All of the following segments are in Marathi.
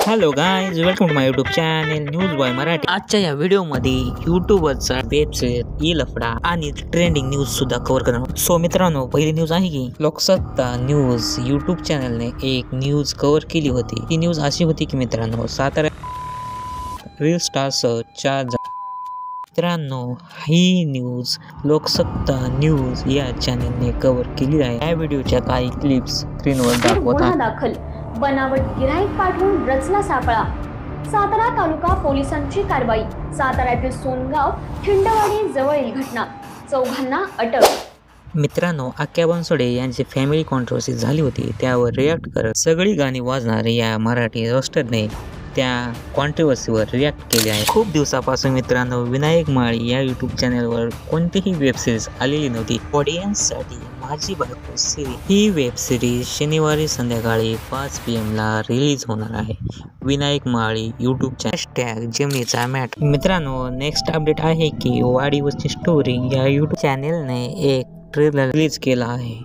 Hello guys, welcome to my YouTube channel news boy Marathi. आजच्या या व्हिडिओमध्ये यूट्यूबवरचा वेबसाईट ई लफडा आणि ट्रेंडिंग न्यूज सुद्धा कव्हर करणार। सो मित्रांनो, पहिली न्यूज आहे की लोकसत्ता न्यूज यूट्यूब चॅनलने एक न्यूज कव्हर केली होती। ती न्यूज अशी होती की मित्रांनो, सातारा रील स्टार्स मित्रांनो, ही न्यूज लोकसत्ता न्यूज या चॅनलने कव्हर केली आहे। या व्हिडिओच्या काही क्लिप्स स्क्रीनवर दाखवत आहे। बनावट गिराईक पाठवून रचला सापळा। सातारा तालुका पोलिसांची कारवाई। साताऱ्यातील सोनगाव खिंडवाडी जवळील घटना, 4 अटक। मित्रांनो, आक्या बनसोडे यांची फॅमिली कॉन्ट्रोवर्सी झाली होती, त्यावर रिॲक्ट करत सगळी गाणी वाजणार या मराठी रोस्टरने त्या कॉन्ट्रोवर्सीवर रिॲक्ट केले आहे। खूप दिवसापासून मित्रांनो, विनायक माळी या यूट्यूब चॅनलवर कोणतीही वेब सिरीज आलेली नव्हती। ऑडियन्ससाठी माझी बायको सिरीज ही वेब सिरीज शनिवारी संध्याकाळी 5 PM ला रिलीज होणार आहे। विनायक माळी यूट्यूब चॅनल जेमिनीचा मॅट। मित्रांनो, नेक्स्ट अपडेट आहे की वाडीवरची स्टोरी या यूट्यूब चॅनलने एक ट्रेलर रिलीज केला आहे।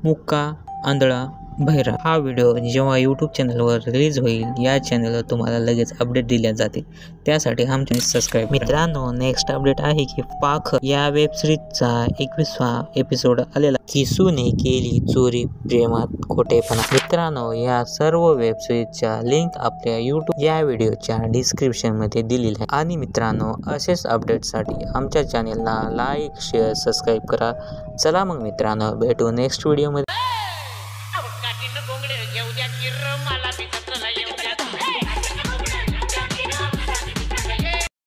मुक्का आंधळा बहिरा हा व्हिडिओ जेव्हा यूट्यूब चॅनलवर रिलीज होईल, या चॅनलवर तुम्हाला लगेच अपडेट दिल्या जातील, त्यासाठी आमचे सबस्क्राईब। मित्रांनो, नेक्स्ट अपडेट आहे की पाख या वेब सिरीजचा 21वा एपिसोड आलेला। किसूने केली चोरी प्रेमात खोटेपणा। मित्रांनो, या सर्व वेब सिरीजच्या लिंक आपल्या यूट्यूब या व्हिडिओच्या डिस्क्रिप्शन मध्ये दिलेली आहे। आणि मित्रांनो, असेच अपडेटसाठी आमच्या चॅनलला लाईक शेअर सबस्क्राईब करा। चला मग मित्रांनो, भेटू नेक्स्ट व्हिडिओ मध्ये।